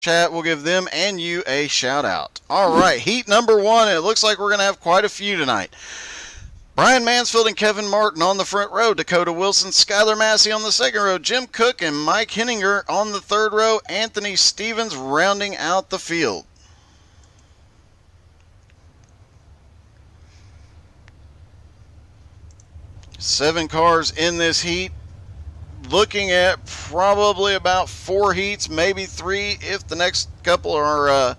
chat, we'll give them and you a shout out. All right, heat number one. It looks like we're going to have quite a few tonight. Brian Mansfield and Kevin Martin on the front row. Dakota Wilson, Skylar Massey on the second row. Jim Cook and Mike Henninger on the third row. Anthony Stevens rounding out the field. Seven cars in this heat. Looking at probably about 4 heats, maybe 3 if the next couple are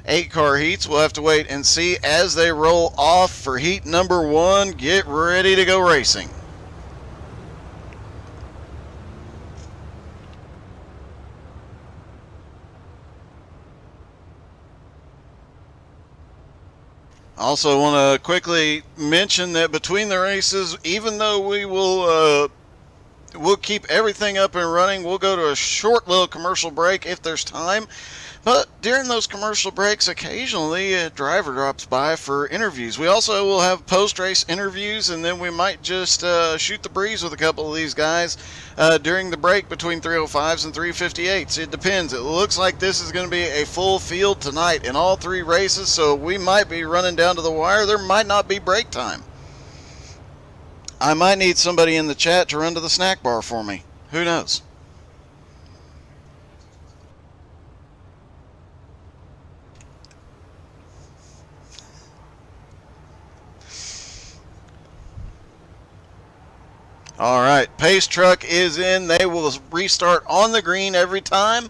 8-car heats. We'll have to wait and see as they roll off for heat number one. Get ready to go racing. Also want to quickly mention that between the races, even though we will we'll keep everything up and running, we'll go to a short little commercial break if there's time. But during those commercial breaks, occasionally a driver drops by for interviews. We also will have post-race interviews, and then we might just shoot the breeze with a couple of these guys during the break between 305s and 358s. It depends. It looks like this is going to be a full field tonight in all 3 races, so we might be running down to the wire. There might not be break time. I might need somebody in the chat to run to the snack bar for me. Who knows? All right, pace truck is in. They will restart on the green every time.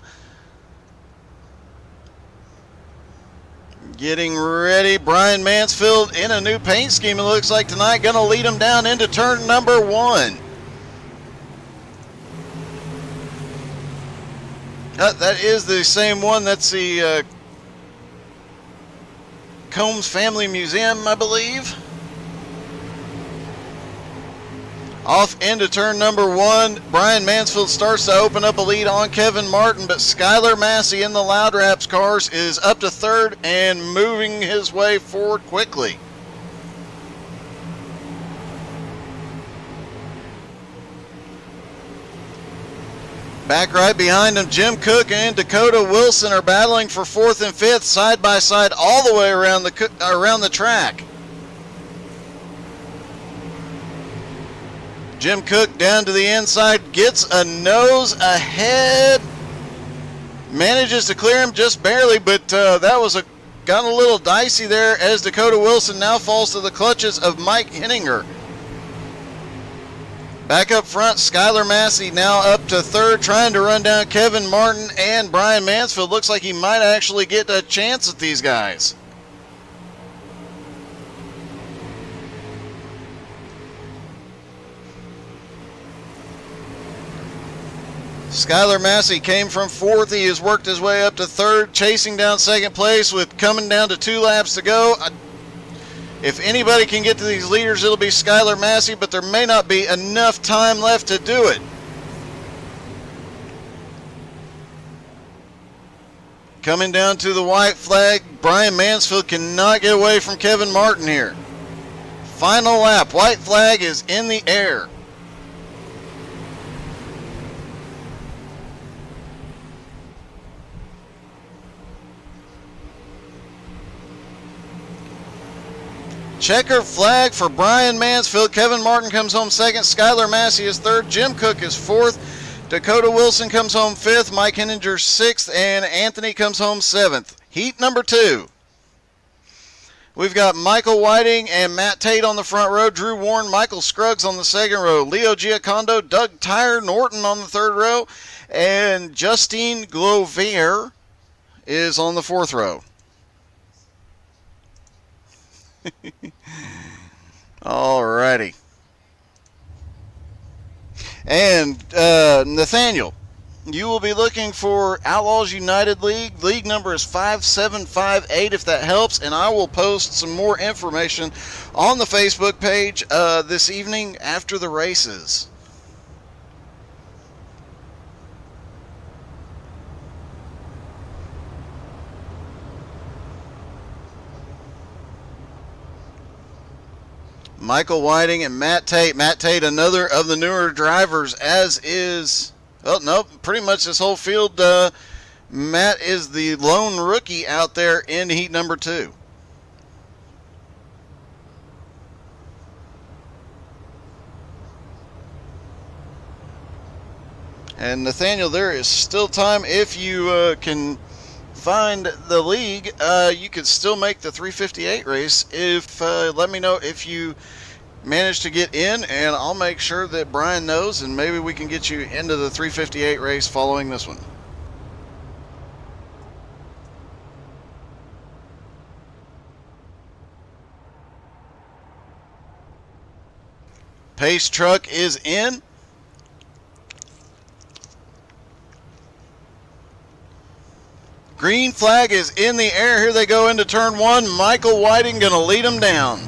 Getting ready. Brian Mansfield in a new paint scheme, it looks like tonight. Going to lead him down into turn number 1. That is the same one. That's the Combs Family Museum, I believe. Off into turn number 1. Brian Mansfield starts to open up a lead on Kevin Martin, but Skylar Massey in the Loud Wraps cars is up to third and moving his way forward quickly. Back right behind him, Jim Cook and Dakota Wilson are battling for 4th and 5th side by side all the way around the track. Jim Cook down to the inside, gets a nose ahead, manages to clear him just barely, but that was gotten a little dicey there as Dakota Wilson now falls to the clutches of Mike Henninger. Back up front, Skylar Massey now up to third, trying to run down Kevin Martin and Brian Mansfield. Looks like he might actually get a chance at these guys. Skylar Massey came from 4th. He has worked his way up to 3rd, chasing down 2nd place with coming down to 2 laps to go. If anybody can get to these leaders, it'll be Skylar Massey, but there may not be enough time left to do it. Coming down to the white flag, Brian Mansfield cannot get away from Kevin Martin here. Final lap, white flag is in the air. Checker flag for Brian Mansfield. Kevin Martin comes home 2nd. Skylar Massey is 3rd. Jim Cook is 4th. Dakota Wilson comes home 5th. Mike Henninger 6th. And Anthony comes home 7th. Heat number 2. We've got Michael Whiting and Matt Tate on the front row. Drew Warren, Michael Scruggs on the second row. Leo Giacondo, Doug Tyre Norton on the third row. And Justine Glover is on the fourth row. Alrighty. And Nathaniel, you will be looking for Outlaws United League. League number is 5758 if that helps, and I will post some more information on the Facebook page this evening after the races. Michael Whiting and Matt Tate. Matt Tate, another of the newer drivers, as is, well, no, pretty much this whole field Matt is the lone rookie out there in heat number 2. And Nathaniel, there is still time. If you can find the league, you could still make the 358 race. If let me know if you manage to get in, and I'll make sure that Brian knows, and maybe we can get you into the 358 race following this one. Pace truck is in. Green flag is in the air. Here they go into turn 1. Michael Whiting going to lead them down.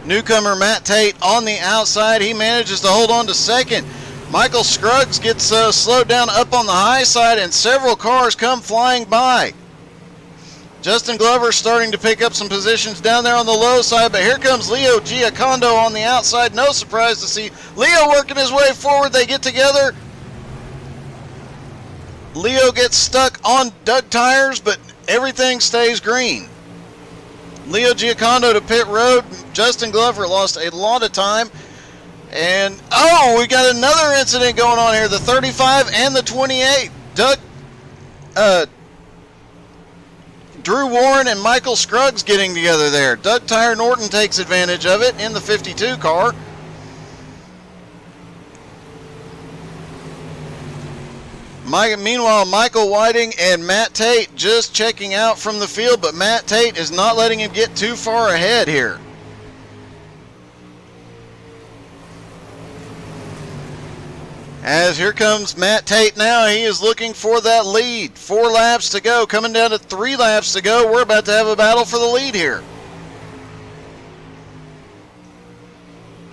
Newcomer Matt Tate on the outside. He manages to hold on to second. Michael Scruggs gets slowed down up on the high side, and several cars come flying by. Justin Glover starting to pick up some positions down there on the low side, but here comes Leo Giacondo on the outside. No surprise to see Leo working his way forward. They get together. Leo gets stuck on Doug tires, but everything stays green. Leo Giacondo to pit road. Justin Glover lost a lot of time. And, we got another incident going on here. The 35 and the 28. Drew Warren and Michael Scruggs getting together there. Doug Tire Norton takes advantage of it in the 52 car. Meanwhile, Michael Whiting and Matt Tate just checking out from the field, but Matt Tate is not letting him get too far ahead here. As here comes Matt Tate now, he is looking for that lead. 4 laps to go, coming down to 3 laps to go. We're about to have a battle for the lead here.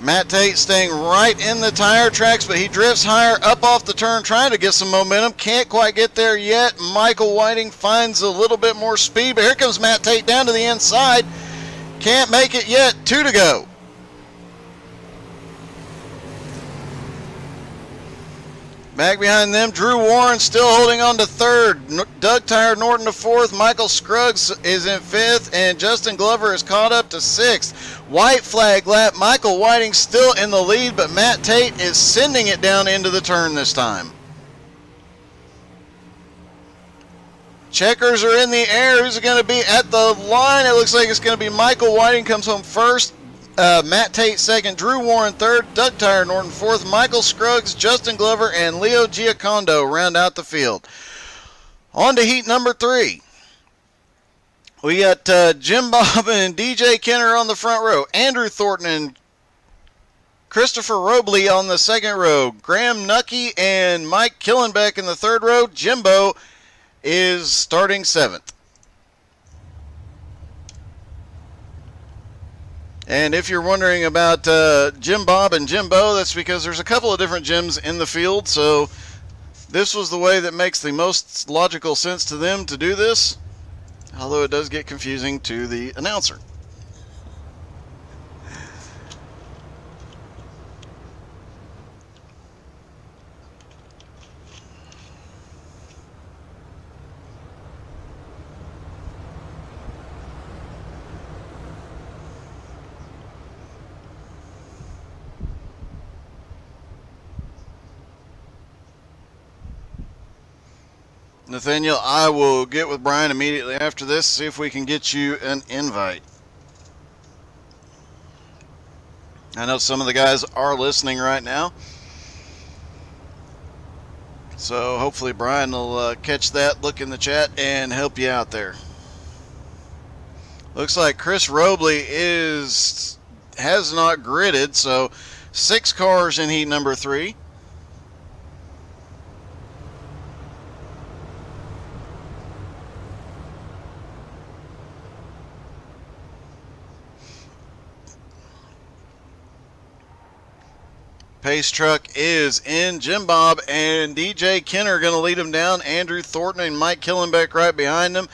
Matt Tate staying right in the tire tracks, but he drifts higher up off the turn, trying to get some momentum. Can't quite get there yet. Michael Whiting finds a little bit more speed, but here comes Matt Tate down to the inside. Can't make it yet. 2 to go. Back behind them, Drew Warren still holding on to 3rd. Doug Tire Norton to 4th. Michael Scruggs is in 5th, and Justin Glover is caught up to 6th. White flag lap. Michael Whiting still in the lead, but Matt Tate is sending it down into the turn this time. Checkers are in the air. Who's it going to be at the line? It looks like it's going to be Michael Whiting comes home first. Matt Tate 2nd, Drew Warren 3rd, Doug Tire Norton 4th, Michael Scruggs, Justin Glover, and Leo Giacondo round out the field. On to heat number 3. We got Jim Bob and DJ Kenner on the front row, Andrew Thornton and Christopher Robley on the 2nd row, Graham Nucky and Mike Killenbeck in the 3rd row. Jimbo is starting 7th. And if you're wondering about Jim Bob and Jimbo, that's because there's a couple of different Jims in the field, so this was the way that makes the most logical sense to them to do this, although it does get confusing to the announcer. Nathaniel, I will get with Brian immediately after this, see if we can get you an invite. I know some of the guys are listening right now, so hopefully Brian will catch that, look in the chat, and help you out there. Looks like Chris Robley has not gridded, so 6 cars in heat number 3. Pace truck is in. Jim Bob and DJ Kenner are going to lead them down. Andrew Thornton and Mike Killenbeck right behind them.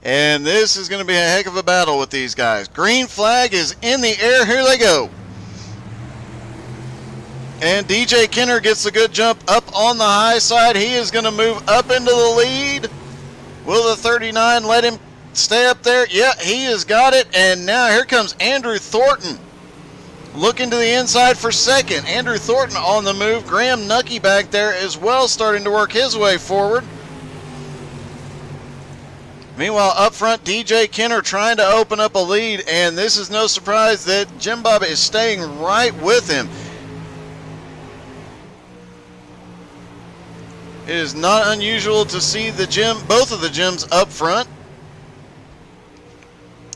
And this is going to be a heck of a battle with these guys. Green flag is in the air. Here they go. And DJ Kenner gets a good jump up on the high side. He is going to move up into the lead. Will the 39 let him stay up there? Yeah, he has got it. And now here comes Andrew Thornton looking to the inside for second. Andrew Thornton on the move. Graham Nucky back there as well, starting to work his way forward. Meanwhile, up front, DJ Kenner trying to open up a lead, and this is no surprise that Jim Bob is staying right with him. It is not unusual to see both of the Jims up front.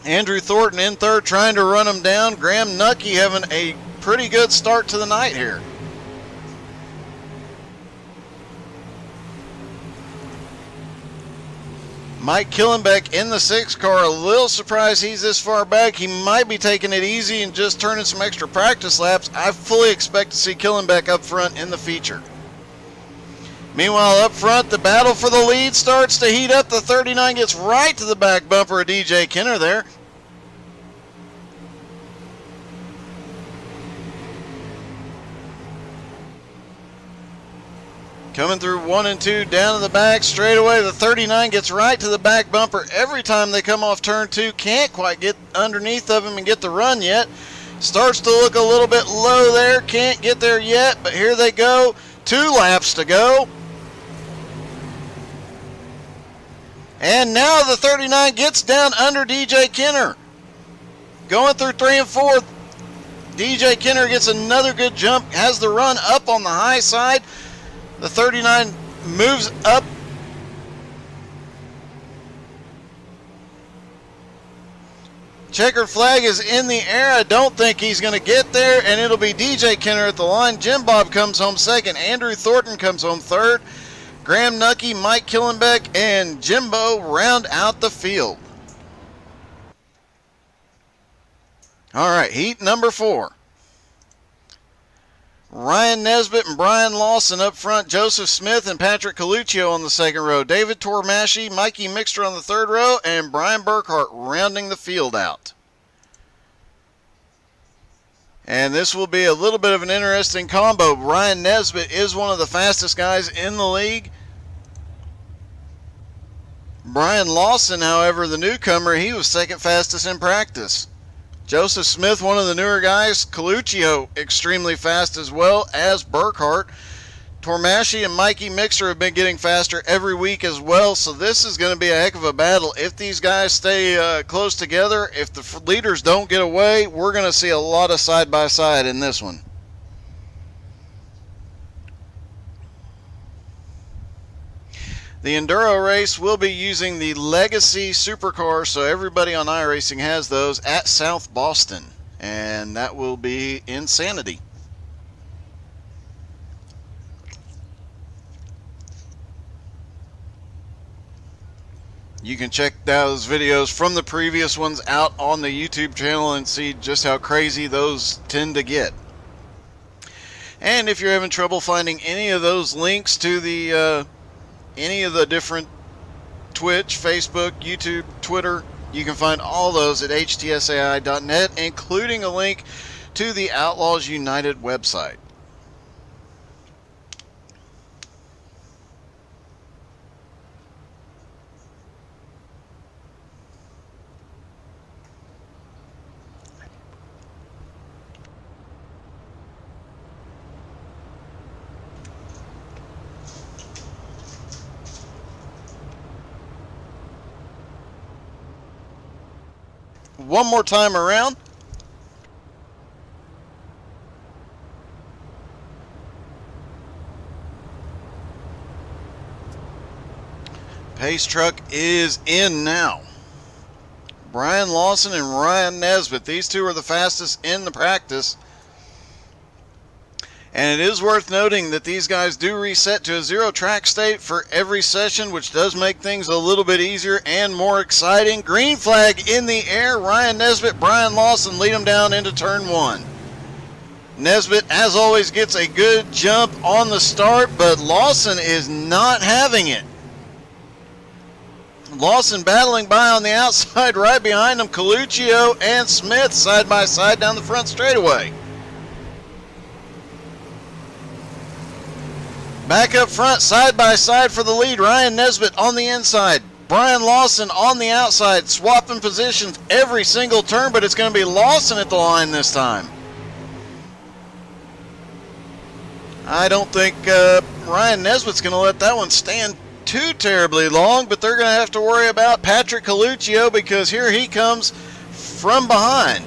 Andrew Thornton in third, trying to run him down. Graham Nucky having a pretty good start to the night here. Mike Killenbeck in the 6 car, a little surprised he's this far back. He might be taking it easy and just turning some extra practice laps. I fully expect to see Killenbeck up front in the feature. Meanwhile, up front, the battle for the lead starts to heat up. The 39 gets right to the back bumper of DJ Kenner there. Coming through 1 and 2, down to the back, straight away. The 39 gets right to the back bumper every time they come off turn 2. Can't quite get underneath of him and get the run yet. Starts to look a little bit low there. Can't get there yet, but here they go. 2 laps to go. And now the 39 gets down under DJ Kenner. Going through 3 and 4. DJ Kenner gets another good jump. Has the run up on the high side. The 39 moves up. Checkered flag is in the air. I don't think he's going to get there, and it'll be DJ Kenner at the line. Jim Bob comes home second. Andrew Thornton comes home third. Graham Nucky, Mike Killenbeck, and Jimbo round out the field. All right, heat number 4. Ryan Nesbitt and Brian Lawson up front. Joseph Smith and Patrick Coluccio on the second row. David Tormasci, Mikey Mixter on the third row, and Brian Burkhart rounding the field out. And this will be a little bit of an interesting combo. Ryan Nesbitt is one of the fastest guys in the league. Brian Lawson, however, the newcomer, he was second fastest in practice. Joseph Smith, one of the newer guys. Coluccio, extremely fast as well as Burkhart. Tormasci and Mikey Mixer have been getting faster every week as well, so this is going to be a heck of a battle. If these guys stay close together, if the leaders don't get away, we're going to see a lot of side-by-side in this one. The Enduro race will be using the Legacy Supercar, so everybody on iRacing has those at South Boston, and that will be insanity. You can check those videos from the previous ones out on the YouTube channel and see just how crazy those tend to get. And if you're having trouble finding any of those links to the any of the different Twitch, Facebook, YouTube, Twitter, you can find all those at htsai.net, including a link to the Outlaws United website. One more time around. Pace truck is in now. Brian Lawson and Ryan Nesbitt, these two are the fastest in the practice. And it is worth noting that these guys do reset to a zero track state for every session, which does make things a little bit easier and more exciting. Green flag in the air. Ryan Nesbitt, Brian Lawson lead them down into turn 1. Nesbitt, as always, gets a good jump on the start, but Lawson is not having it. Lawson battling by on the outside, right behind him, Coluccio and Smith side by side down the front straightaway. Back up front, side by side for the lead. Ryan Nesbitt on the inside. Brian Lawson on the outside, swapping positions every single turn, but it's going to be Lawson at the line this time. I don't think Ryan Nesbitt's going to let that one stand too terribly long, but they're going to have to worry about Patrick Coluccio because here he comes from behind.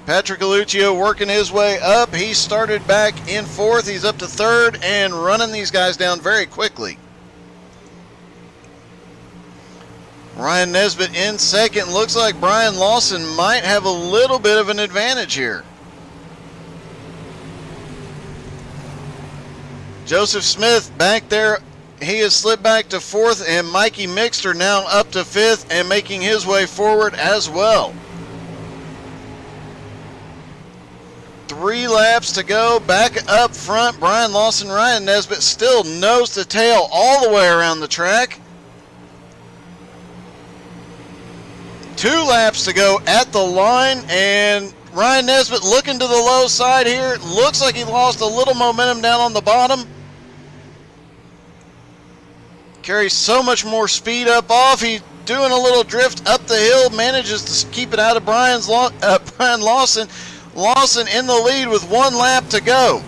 Patrick Coluccio working his way up. He started back in fourth. He's up to third and running these guys down very quickly. Ryan Nesbitt in second. Looks like Brian Lawson might have a little bit of an advantage here. Joseph Smith back there. He has slipped back to fourth, and Mikey Mixter now up to fifth and making his way forward as well. 3 laps to go. Back up front, Brian Lawson, Ryan Nesbitt still nose to tail all the way around the track. 2 laps to go at the line, and Ryan Nesbitt looking to the low side here. Looks like he lost a little momentum down on the bottom. Carries so much more speed up off. He's doing a little drift up the hill. Manages to keep it out of Brian Lawson. Lawson in the lead with 1 lap to go.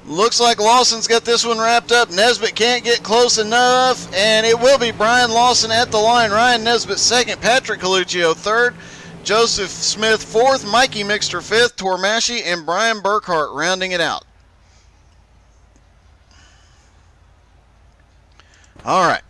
Looks like Lawson's got this one wrapped up. Nesbitt can't get close enough, and it will be Brian Lawson at the line. Ryan Nesbitt second, Patrick Coluccio third, Joseph Smith fourth, Mikey Mixter fifth, Tormashi and Brian Burkhart rounding it out. All right.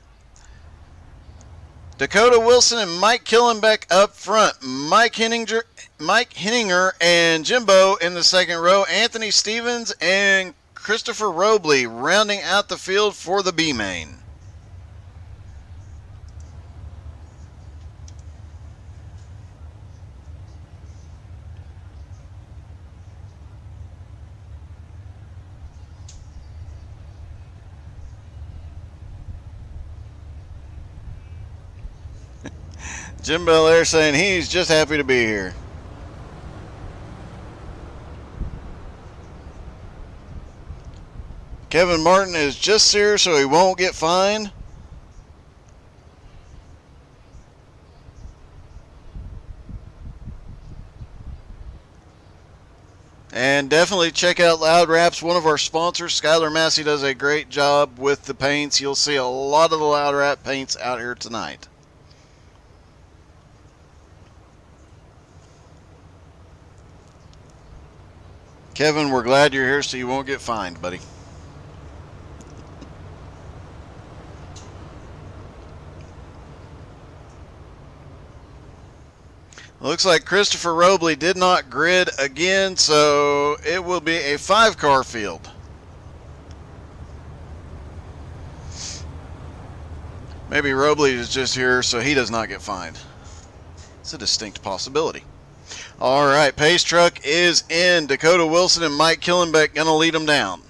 Dakota Wilson and Mike Killenbeck up front. Mike Henninger and Jimbo in the second row. Anthony Stevens and Christopher Robley rounding out the field for the B main. Jim Belair saying he's just happy to be here. Kevin Martin is just here so he won't get fined. And definitely check out Loud Wraps, one of our sponsors. Skylar Massey does a great job with the paints. You'll see a lot of the Loud Wrap paints out here tonight. Kevin, we're glad you're here so you won't get fined, buddy. Looks like Christopher Robley did not grid again, so it will be a 5-car field. Maybe Robley is just here so he does not get fined. It's a distinct possibility. All right, pace truck is in. Dakota Wilson and Mike Killenbeck going to lead them down.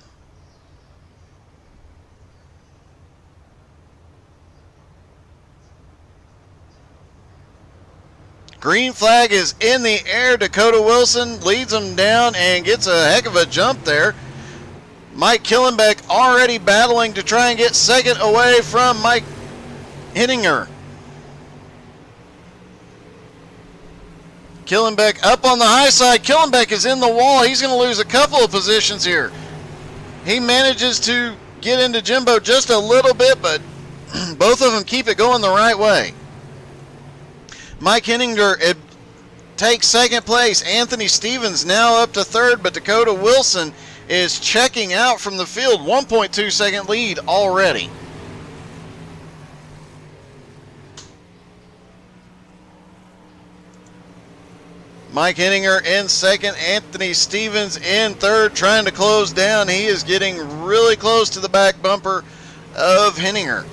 Green flag is in the air. Dakota Wilson leads them down and gets a heck of a jump there. Mike Killenbeck already battling to try and get second away from Mike Henninger. Killenbeck up on the high side. Killenbeck is in the wall. He's going to lose a couple of positions here. He manages to get into Jimbo just a little bit, but both of them keep it going the right way. Mike Henninger takes second place. Anthony Stevens now up to third, but Dakota Wilson is checking out from the field. 1.2 second lead already. Mike Henninger in second, Anthony Stevens in third, trying to close down. He is getting really close to the back bumper of Henninger.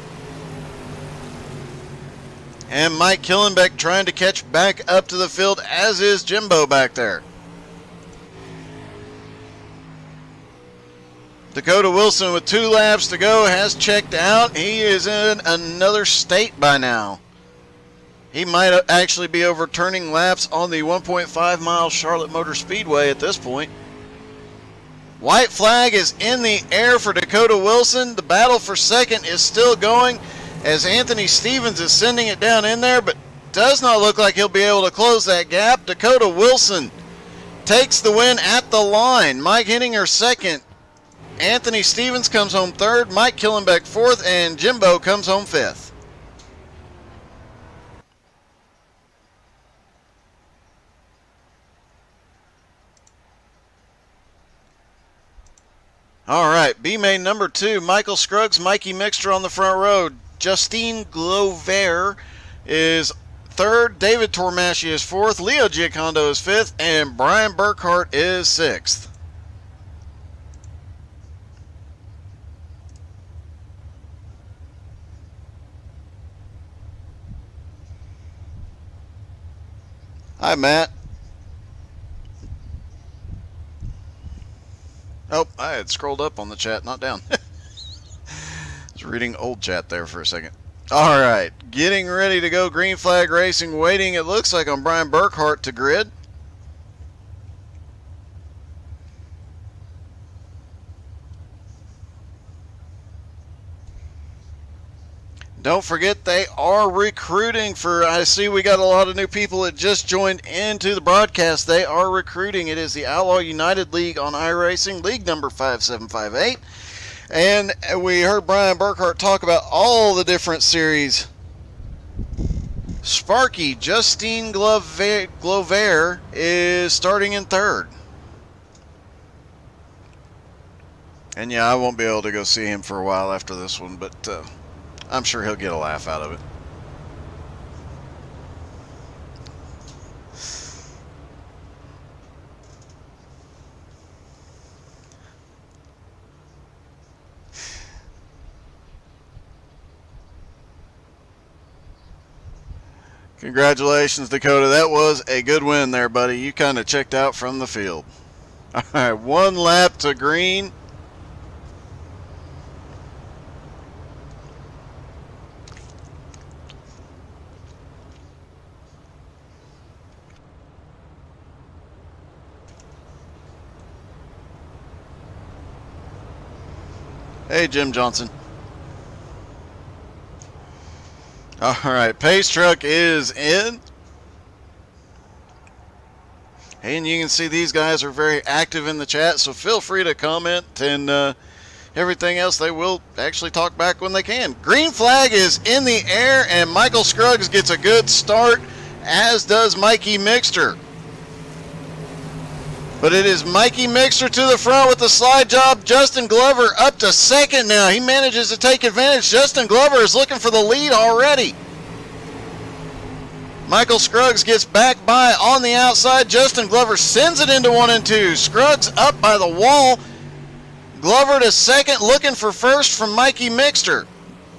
And Mike Killenbeck trying to catch back up to the field, as is Jimbo back there. Dakota Wilson with 2 laps to go has checked out. He is in another state by now. He might actually be overturning laps on the 1.5 mile Charlotte Motor Speedway at this point. White flag is in the air for Dakota Wilson. The battle for second is still going as Anthony Stevens is sending it down in there, but does not look like he'll be able to close that gap. Dakota Wilson takes the win at the line. Mike Henninger second. Anthony Stevens comes home third. Mike Killenbeck fourth, and Jimbo comes home fifth. All right, B main number 2, Michael Scruggs, Mikey Mixter on the front row. Justine Glover is third, David Tormasci is fourth, Leo Giacondo is fifth, and Brian Burkhart is sixth. Hi, Matt. Oh, I had scrolled up on the chat, not down. I was reading old chat there for a second. All right, getting ready to go. Green flag racing, waiting, it looks like, on Brian Burkhart to grid. Don't forget, they are recruiting for, I see we got a lot of new people that just joined into the broadcast. They are recruiting. It is the Outlaw United League on iRacing, league number 5758. And we heard Brian Burkhart talk about all the different series. Sparky, Justine Glover is starting in third. And yeah, I won't be able to go see him for a while after this one, but I'm sure he'll get a laugh out of it. Congratulations, Dakota. That was a good win there, buddy. You kind of checked out from the field. All right, one lap to green. Hey, Jim Johnson. All right, pace truck is in. And you can see these guys are very active in the chat, so feel free to comment and everything else. They will actually talk back when they can. Green flag is in the air, and Michael Scruggs gets a good start, as does Mikey Mixter. But it is Mikey Mixter to the front with the slide job. Justin Glover up to second now. He manages to take advantage. Justin Glover is looking for the lead already. Michael Scruggs gets back by on the outside. Justin Glover sends it into 1 and 2. Scruggs up by the wall. Glover to second, looking for first from Mikey Mixter.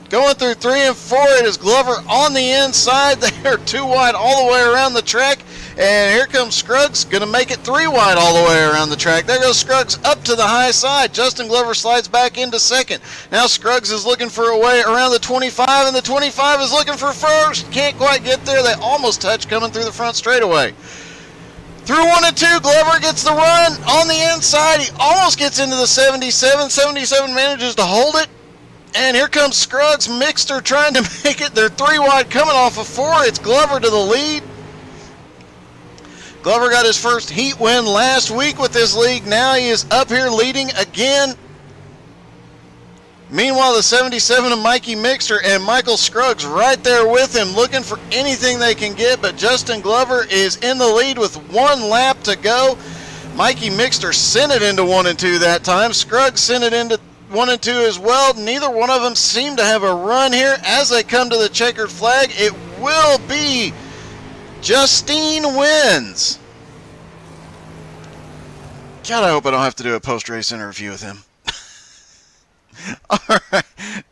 Going through 3 and 4, it is Glover on the inside. They are 2 wide all the way around the track. And here comes Scruggs, going to make it 3 wide all the way around the track. There goes Scruggs up to the high side. Justin Glover slides back into second. Now Scruggs is looking for a way around the 25, and the 25 is looking for first. Can't quite get there. They almost touch coming through the front straightaway. Through 1 and 2, Glover gets the run on the inside. He almost gets into the 77. 77 manages to hold it. And here comes Scruggs. Mixter trying to make it. They're 3 wide coming off of 4. It's Glover to the lead. Glover got his first heat win last week with this league. Now he is up here leading again. Meanwhile, the 77 of Mikey Mixter and Michael Scruggs right there with him, looking for anything they can get. But Justin Glover is in the lead with 1 lap to go. Mikey Mixter sent it into 1 and 2 that time. Scruggs sent it into 1 and 2 as well. Neither one of them seem to have a run here. As they come to the checkered flag, it will be Justine wins. God, I hope I don't have to do a post-race interview with him. All right,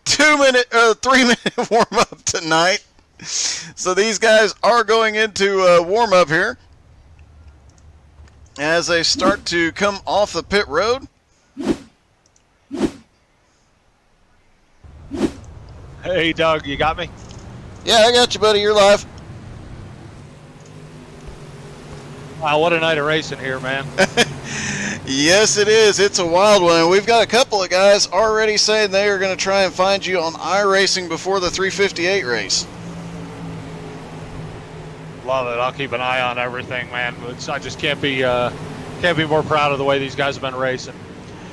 3-minute warm-up tonight. So these guys are going into warm-up here as they start to come off the pit road. Hey, Doug, you got me? Yeah, I got you, buddy. You're live. Wow, what a night of racing here, man. Yes, it is. It's a wild one. We've got a couple of guys already saying they are going to try and find you on iRacing before the 358 race. Love it. I'll keep an eye on everything, man. I just can't be more proud of the way these guys have been racing.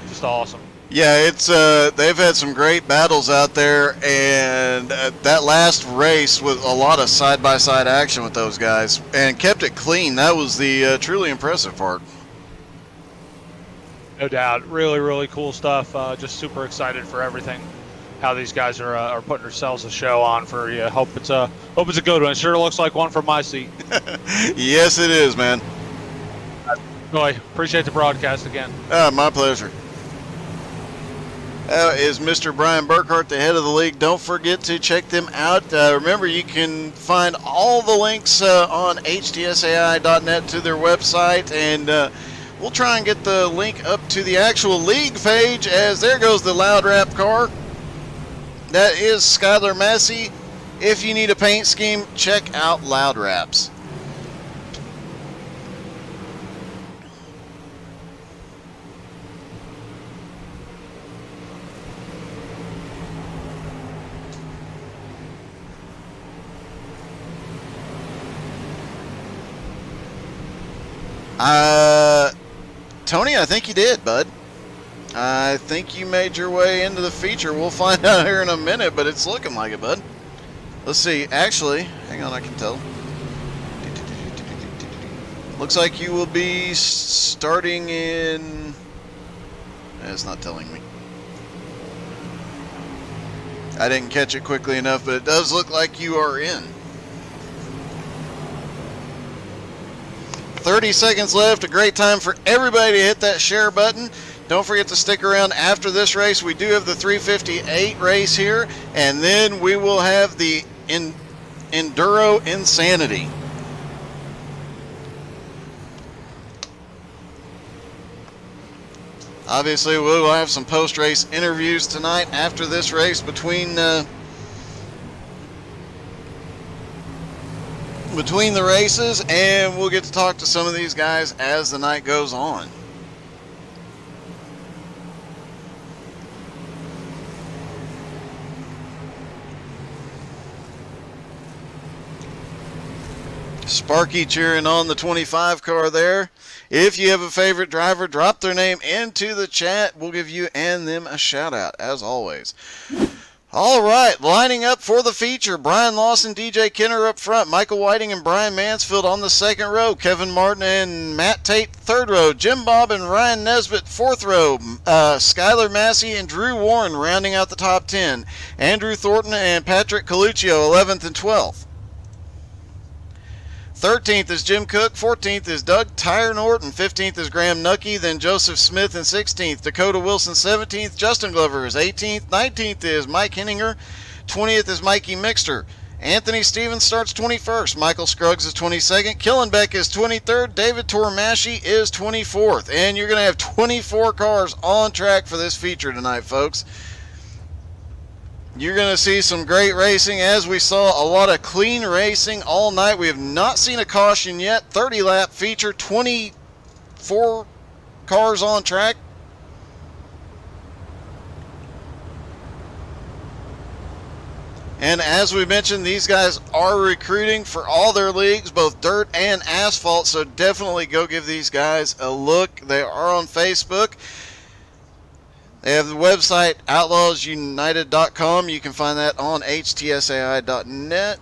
Just awesome. Yeah, it's they've had some great battles out there, and that last race was a lot of side-by-side action with those guys, and kept it clean. That was the truly impressive part. No doubt. Really, really cool stuff. Just super excited for everything. How these guys are putting themselves a show on for you. Hope it's a good one. It sure looks like one from my seat. Yes, it is, man. Boy, appreciate the broadcast again. My pleasure. Is Mr. Brian Burkhart, the head of the league. Don't forget to check them out. Remember, you can find all the links on htsai.net to their website, and we'll try and get the link up to the actual league page, as there goes the Loud Wrap car. That is Skylar Massey. If you need a paint scheme, check out Loud Wraps. Tony, I think you did, bud. I think you made your way into the feature. We'll find out here in a minute, but it's looking like it, bud. Let's see. Actually, hang on, I can tell. Looks like you will be starting in... It's not telling me. I didn't catch it quickly enough, but it does look like you are in. 30 seconds left. A great time for everybody to hit that share button. Don't forget to stick around after this race. We do have the 358 race here, and then we will have the Enduro Insanity. Obviously, we will have some post-race interviews tonight after this race between the races, and we'll get to talk to some of these guys as the night goes on. Sparky cheering on the 25 car there. If you have a favorite driver, drop their name into the chat. We'll give you and them a shout out, as always. All right, lining up for the feature, Brian Lawson, DJ Kenner up front, Michael Whiting and Brian Mansfield on the second row, Kevin Martin and Matt Tate third row, Jim Bob and Ryan Nesbitt fourth row, Skylar Massey and Drew Warren rounding out the top 10, Andrew Thornton and Patrick Coluccio 11th and 12th. 13th is Jim Cook, 14th is Doug Tyre Norton, 15th is Graham Nucky, then Joseph Smith in 16th, Dakota Wilson 17th, Justin Glover is 18th, 19th is Mike Henninger, 20th is Mikey Mixter, Anthony Stevens starts 21st, Michael Scruggs is 22nd, Killenbeck is 23rd, David Tormashi is 24th, and you're going to have 24 cars on track for this feature tonight, folks. You're going to see some great racing, as we saw a lot of clean racing all night. We have not seen a caution yet. 30-lap feature, 24 cars on track. And as we mentioned, these guys are recruiting for all their leagues, both dirt and asphalt, so definitely go give these guys a look. They are on Facebook. They have the website outlawsunited.com. You can find that on htsai.net.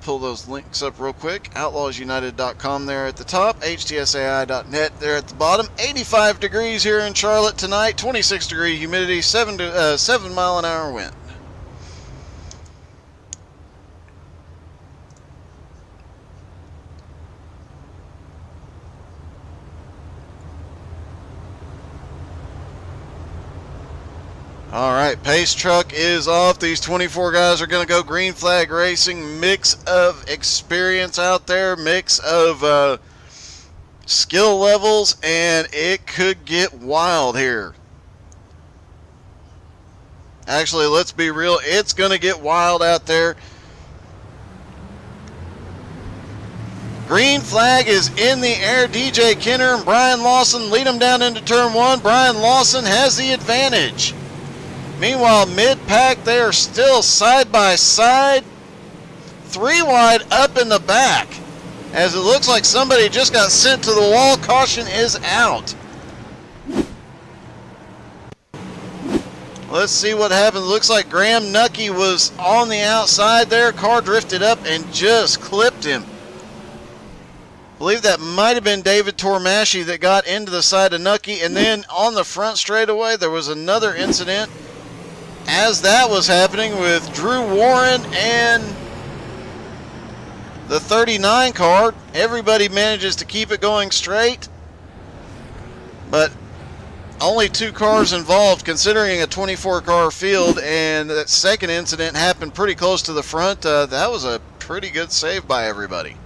Pull those links up real quick. outlawsunited.com there at the top, htsai.net there at the bottom. 85 degrees here in Charlotte tonight, 26 degree humidity, 7 mile an hour wind. All right, pace truck is off. These 24 guys are going to go green flag racing. Mix of experience out there, mix of skill levels, and it could get wild here. Actually, let's be real. It's going to get wild out there. Green flag is in the air. DJ Kenner and Brian Lawson lead them down into turn one. Brian Lawson has the advantage. Meanwhile, mid-pack, they are still side by side. 3 wide up in the back. As it looks like somebody just got sent to the wall. Caution is out. Let's see what happens. Looks like Graham Nucky was on the outside there. Car drifted up and just clipped him. I believe that might have been David Tormasci that got into the side of Nucky. And then on the front straightaway, there was another incident as that was happening with Drew Warren and the 39 car. Everybody manages to keep it going straight, but only 2 cars involved considering a 24 car field, and that second incident happened pretty close to the front. That was a pretty good save by everybody.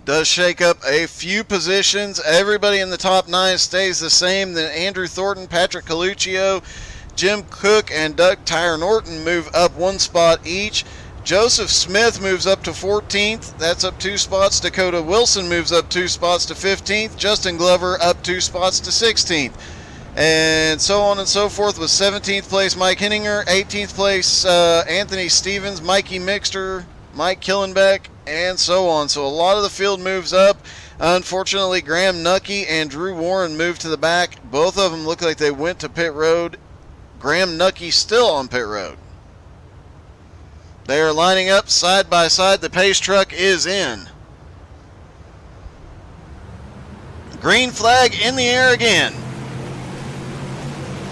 Does shake up a few positions. Everybody in the top 9 stays the same. Then Andrew Thornton, Patrick Coluccio, Jim Cook, and Doug Tyre Norton move up 1 spot each. Joseph Smith moves up to 14th. That's up 2 spots. Dakota Wilson moves up 2 spots to 15th. Justin Glover up 2 spots to 16th. And so on and so forth with 17th place Mike Henninger, 18th place Anthony Stevens, Mikey Mixter, Mike Killenbeck, and so on. So a lot of the field moves up. Unfortunately, Graham Nucky and Drew Warren moved to the back. Both of them look like they went to pit road. Graham Nucky still on pit road. They are lining up side by side. The pace truck is in. Green flag in the air again.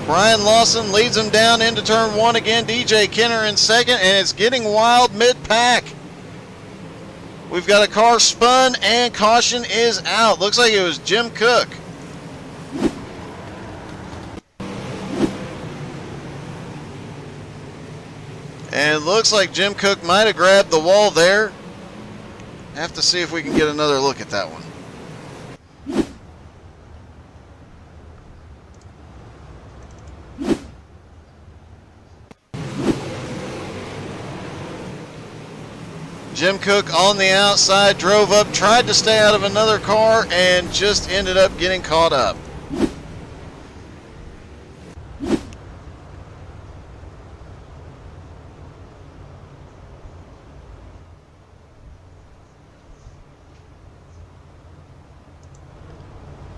Brian Lawson leads them down into turn 1 again. DJ Kenner in second, and it's getting wild mid-pack. We've got a car spun, and caution is out. Looks like it was Jim Cook. And it looks like Jim Cook might have grabbed the wall there. Have to see if we can get another look at that one. Jim Cook on the outside, drove up, tried to stay out of another car, and just ended up getting caught up.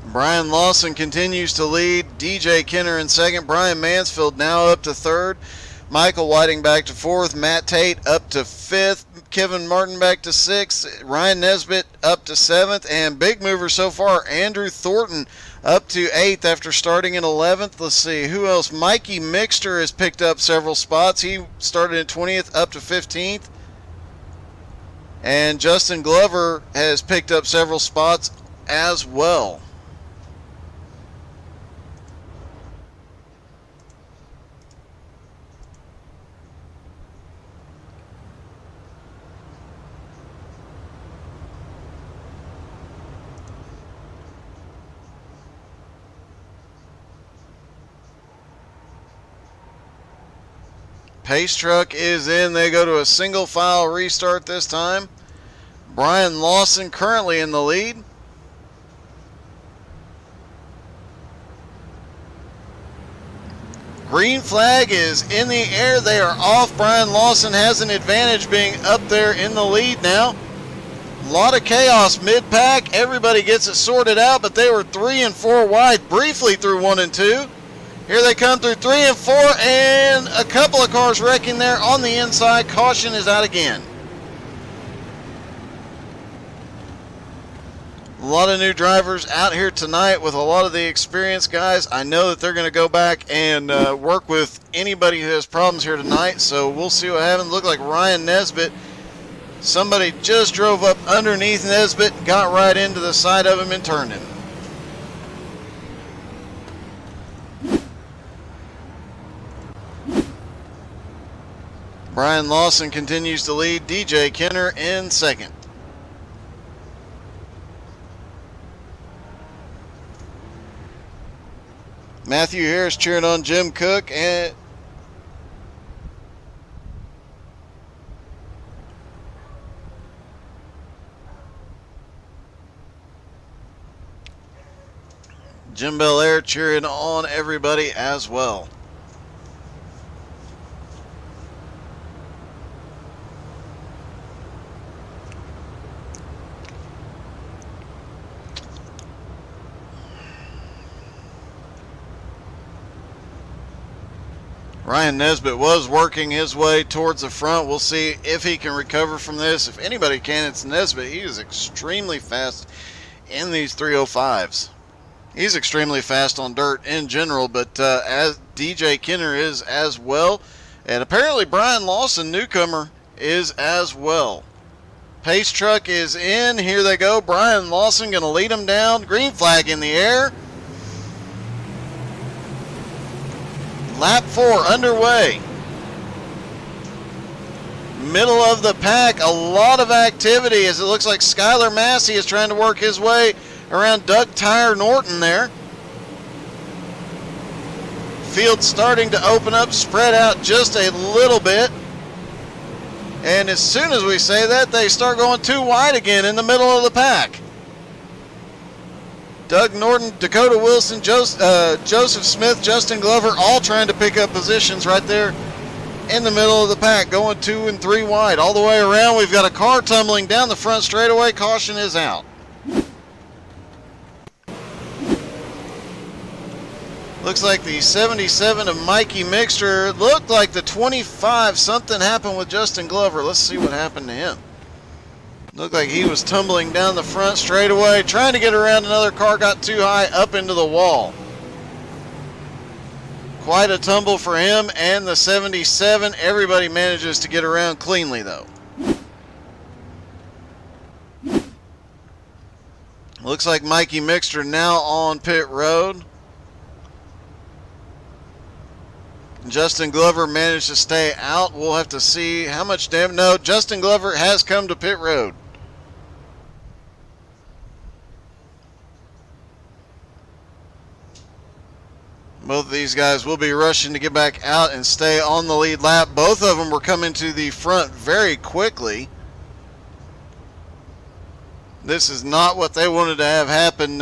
Brian Lawson continues to lead. DJ Kenner in second. Brian Mansfield now up to third. Michael Whiting back to fourth. Matt Tate up to fifth. Kevin Martin back to sixth. Ryan Nesbitt up to seventh. And big mover so far, Andrew Thornton up to eighth after starting in 11th. Let's see, who else? Mikey Mixter has picked up several spots. He started in 20th up to 15th. And Justin Glover has picked up several spots as well. Pace truck is in. They go to a single file restart this time. Brian Lawson currently in the lead. Green flag is in the air. They are off. Brian Lawson has an advantage being up there in the lead now. A lot of chaos mid-pack. Everybody gets it sorted out, but they were 3 and 4 wide briefly through 1 and 2. Here they come through 3 and 4, and a couple of cars wrecking there on the inside. Caution is out again. A lot of new drivers out here tonight with a lot of the experienced guys. I know that they're going to go back and work with anybody who has problems here tonight, so we'll see what happens. Look like Ryan Nesbitt. Somebody just drove up underneath Nesbitt, got right into the side of him and turned him. Brian Lawson continues to lead. DJ Kenner in second. Matthew Harris cheering on Jim Cook, and Jim Belair cheering on everybody as well. Ryan Nesbitt was working his way towards the front. We'll see if he can recover from this. If anybody can, it's Nesbitt. He is extremely fast in these 305s. He's extremely fast on dirt in general, but as DJ Kenner is as well. And apparently Brian Lawson, newcomer, is as well. Pace truck is in. Here they go. Brian Lawson going to lead them down. Green flag in the air. Lap 4 underway. Middle of the pack, a lot of activity as it looks like Skylar Massey is trying to work his way around Doug Tire Norton there. Field starting to open up, spread out just a little bit. And as soon as we say that, they start going too wide again in the middle of the pack. Doug Norton, Dakota Wilson, Joseph Smith, Justin Glover, all trying to pick up positions right there in the middle of the pack, going 2 and 3 wide. All the way around, we've got a car tumbling down the front straightaway. Caution is out. Looks like the 77 of Mikey Mixter. Looked like the 25. Something happened with Justin Glover. Let's see what happened to him. Looked like he was tumbling down the front straightaway, trying to get around another car, got too high, up into the wall. Quite a tumble for him and the 77. Everybody manages to get around cleanly, though. Looks like Mikey Mixter now on pit road. Justin Glover managed to stay out. We'll have to see how much damage. No, Justin Glover has come to pit road. Both of these guys will be rushing to get back out and stay on the lead lap. Both of them were coming to the front very quickly. This is not what they wanted to have happen.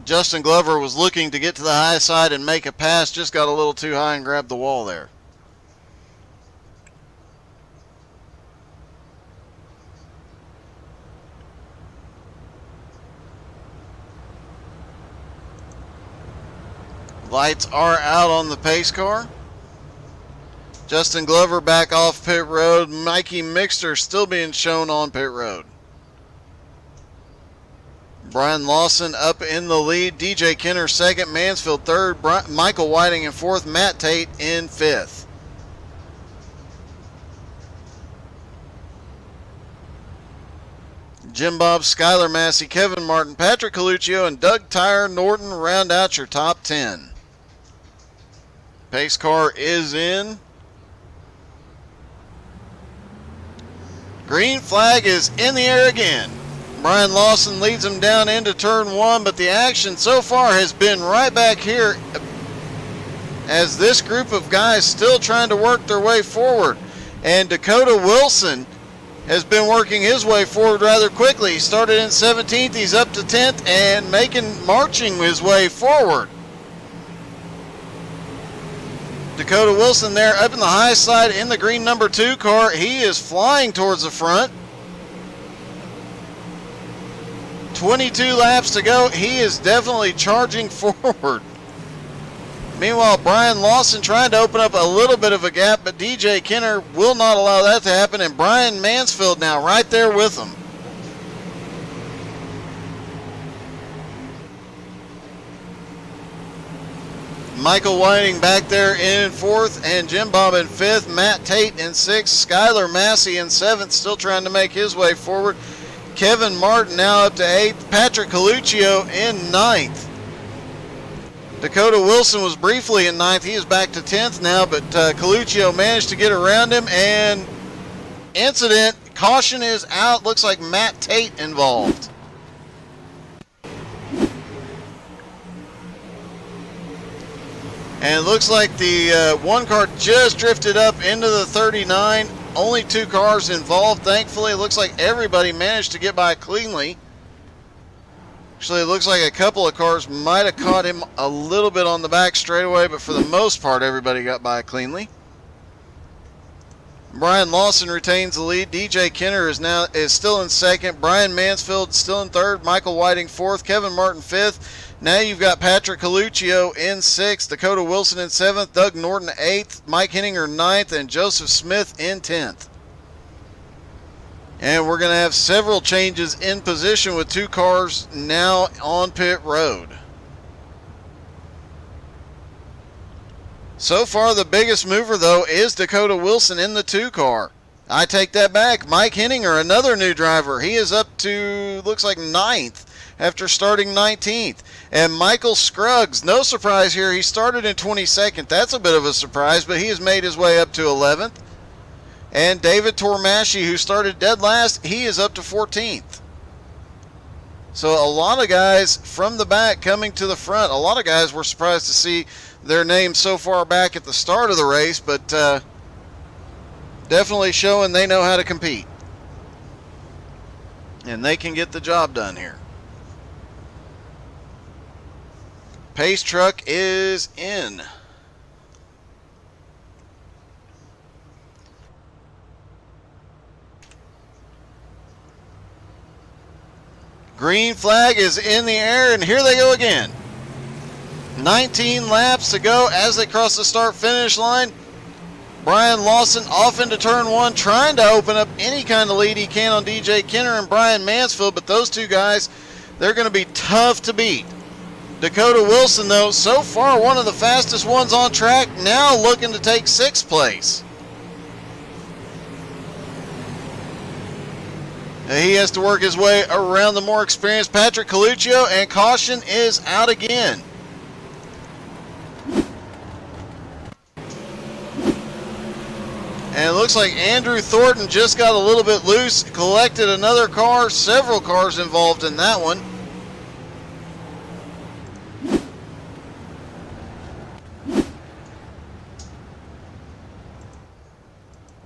Justin Glover was looking to get to the high side and make a pass, just got a little too high and grabbed the wall there. Lights are out on the pace car. Justin Glover back off pit road. Mikey Mixter still being shown on pit road. Brian Lawson up in the lead. DJ Kenner second. Mansfield third. Michael Whiting in fourth. Matt Tate in fifth. Jim Bob, Skylar Massey, Kevin Martin, Patrick Coluccio, and Doug Tire Norton round out your top 10. Pace car is in. Green flag is in the air again. Brian Lawson leads him down into turn 1, but the action so far has been right back here as this group of guys still trying to work their way forward. And Dakota Wilson has been working his way forward rather quickly. He started in 17th, he's up to 10th and marching his way forward. Dakota Wilson there up in the high side in the green number 2 car. He is flying towards the front. 22 laps to go. He is definitely charging forward. Meanwhile, Brian Lawson trying to open up a little bit of a gap, but DJ Kenner will not allow that to happen, and Brian Mansfield now right there with him. Michael Whiting back there in fourth, and Jim Bob in fifth, Matt Tate in sixth, Skylar Massey in seventh, still trying to make his way forward. Kevin Martin now up to eighth, Patrick Coluccio in ninth. Dakota Wilson was briefly in ninth. He is back to 10th now, but Coluccio managed to get around him, and incident, caution is out. Looks like Matt Tate involved. And it looks like the one car just drifted up into the 39. Only 2 cars involved, thankfully. It looks like everybody managed to get by cleanly. Actually, it looks like a couple of cars might have caught him a little bit on the back straightaway, but for the most part, everybody got by cleanly. Brian Lawson retains the lead. DJ Kenner is still in second. Brian Mansfield still in third. Michael Whiting fourth. Kevin Martin fifth. Now you've got Patrick Coluccio in sixth. Dakota Wilson in seventh. Doug Norton eighth. Mike Henninger ninth, and Joseph Smith in 10th. And we're going to have several changes in position with 2 cars now on pit road. So far, the biggest mover, though, is Dakota Wilson in the 2 car. I take that back. Mike Henninger, another new driver. He is up to, looks like 9th after starting 19th. And Michael Scruggs, no surprise here. He started in 22nd. That's a bit of a surprise, but he has made his way up to 11th. And David Tormasci, who started dead last, he is up to 14th. So a lot of guys from the back coming to the front. A lot of guys were surprised to see their names so far back at the start of the race, but definitely showing they know how to compete. And they can get the job done here. Pace truck is in. Green flag is in the air, and here they go again. 19 laps to go as they cross the start-finish line. Brian Lawson off into turn 1, trying to open up any kind of lead he can on DJ Kenner and Brian Mansfield, but those 2 guys, they're going to be tough to beat. Dakota Wilson, though, so far one of the fastest ones on track, now looking to take 6th place. He has to work his way around the more experienced Patrick Coluccio, and caution is out again. And it looks like Andrew Thornton just got a little bit loose, collected another car, several cars involved in that one.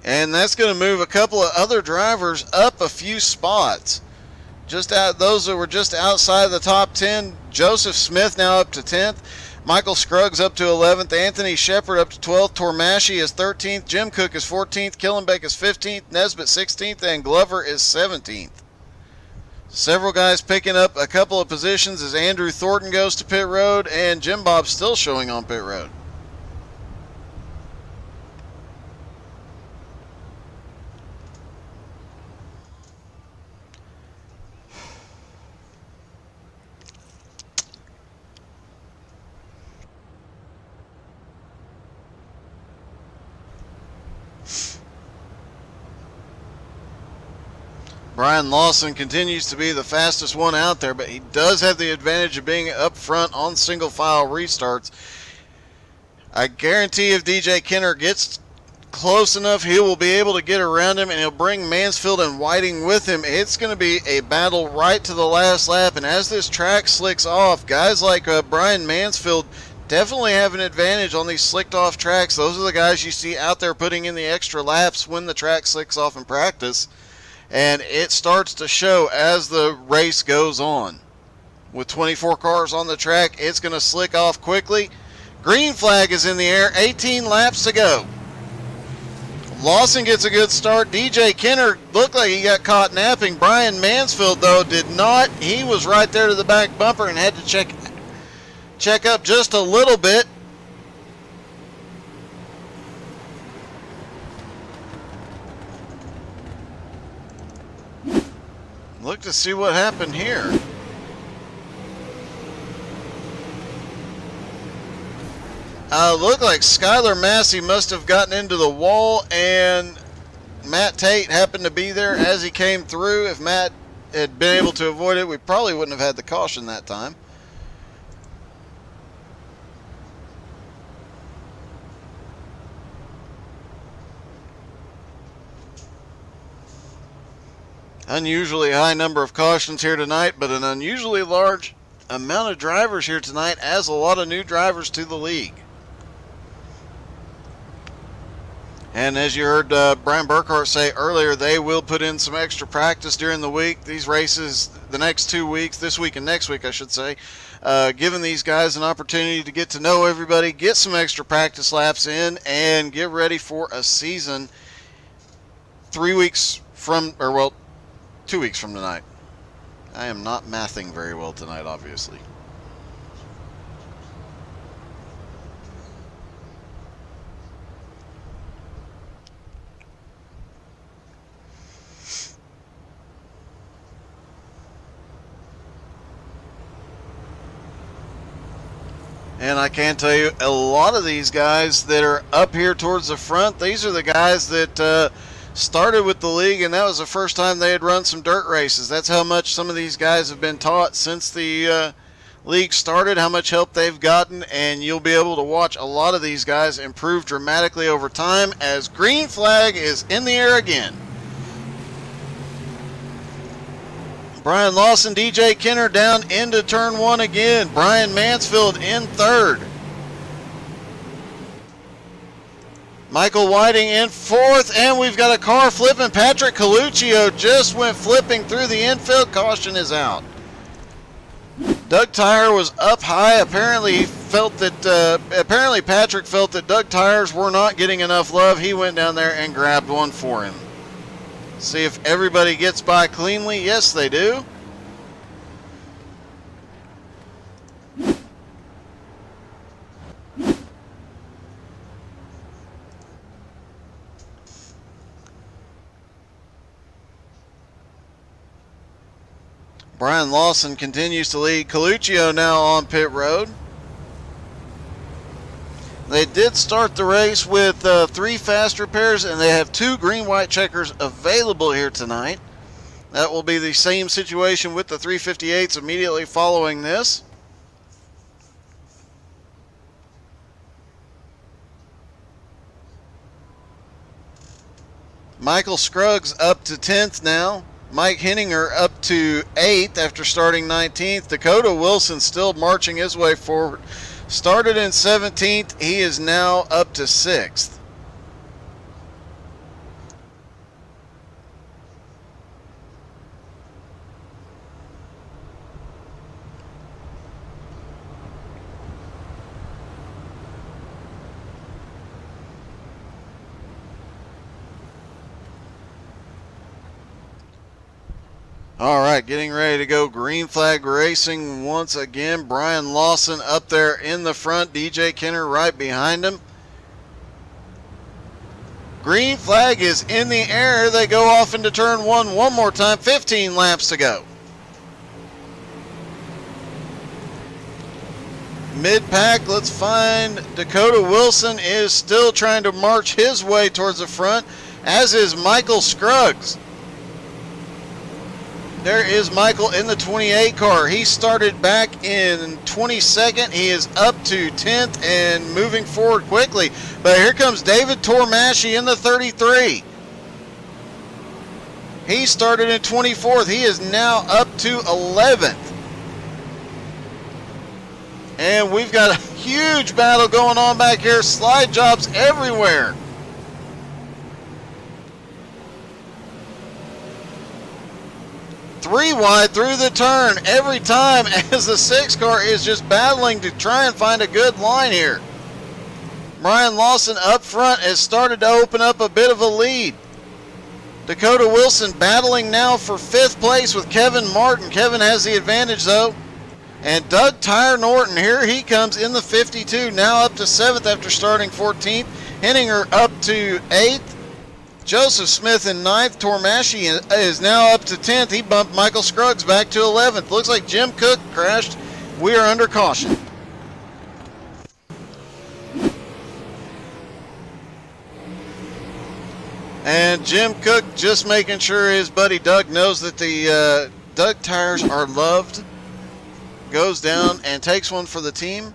And that's going to move a couple of other drivers up a few spots. Just out, those that were just outside the top 10. Joseph Smith now up to 10th. Michael Scruggs up to 11th. Anthony Shepard up to 12th. Tormasci is 13th. Jim Cook is 14th. Killenbeck is 15th. Nesbitt 16th. And Glover is 17th. Several guys picking up a couple of positions as Andrew Thornton goes to pit road. And Jim Bob's still showing on pit road. Brian Lawson continues to be the fastest one out there, but he does have the advantage of being up front on single file restarts. I guarantee if DJ Kenner gets close enough, he will be able to get around him, and he'll bring Mansfield and Whiting with him. It's going to be a battle right to the last lap, and as this track slicks off, guys like Brian Mansfield definitely have an advantage on these slicked off tracks. Those are the guys you see out there putting in the extra laps when the track slicks off in practice. And it starts to show as the race goes on. With 24 cars on the track, it's going to slick off quickly. Green flag is in the air, 18 laps to go. Lawson gets a good start. DJ Kenner looked like he got caught napping. Brian Mansfield, though, did not. He was right there to the back bumper and had to check up just a little bit. Look to see what happened here. Looked like Skylar Massey must have gotten into the wall, and Matt Tate happened to be there as he came through. If Matt had been able to avoid it, we probably wouldn't have had the caution that time. Unusually high number of cautions here tonight, but an unusually large amount of drivers here tonight, as a lot of new drivers to the league. And as you heard Brian Burkhart say earlier, they will put in some extra practice during the week. These races, the next 2 weeks, this week and next week, I should say, giving these guys an opportunity to get to know everybody, get some extra practice laps in, and get ready for a season 3 weeks from, or well, 2 weeks from tonight. I am not mathing very well tonight, obviously. And I can tell you, a lot of these guys that are up here towards the front, these are the guys that started with the league, and that was the first time they had run some dirt races. That's how much some of these guys have been taught since the league started, how much help they've gotten, and you'll be able to watch a lot of these guys improve dramatically over time as green flag is in the air again. Brian Lawson, DJ Kenner down into turn one again. Brian Mansfield in third. Michael Whiting in fourth, and we've got a car flipping. Patrick Coluccio just went flipping through the infield. Caution is out. Doug Tyer was up high. Apparently Patrick felt that Doug Tyers were not getting enough love. He went down there and grabbed one for him. See if everybody gets by cleanly. Yes, they do. Brian Lawson continues to lead. Coluccio now on pit road. They did start the race with 3 fast repairs, and they have 2 green-white checkers available here tonight. That will be the same situation with the 358s immediately following this. Michael Scruggs up to 10th now. Mike Henninger up to 8th after starting 19th. Dakota Wilson still marching his way forward. Started in 17th. He is now up to 6th. All right, getting ready to go green flag racing once again. Brian Lawson up there in the front. DJ Kenner right behind him. Green flag is in the air. They go off into turn one more time. 15 laps to go. Mid-pack, let's find Dakota Wilson is still trying to march his way towards the front, as is Michael Scruggs. There is Michael in the 28 car. He started back in 22nd. He is up to 10th and moving forward quickly. But here comes David Tormasci in the 33. He started in 24th. He is now up to 11th. And we've got a huge battle going on back here. Slide jobs everywhere. Three wide through the turn every time as the 6 car is just battling to try and find a good line here. Brian Lawson up front has started to open up a bit of a lead. Dakota Wilson battling now for 5th place with Kevin Martin. Kevin has the advantage though. And Doug Tyer Norton, here he comes in the 52, now up to 7th after starting 14th. Henninger up to 8th. Joseph Smith in 9th. Tormasci is now up to 10th. He bumped Michael Scruggs back to 11th. Looks like Jim Cook crashed. We are under caution. And Jim Cook just making sure his buddy Doug knows that the Doug tires are loved. Goes down and takes one for the team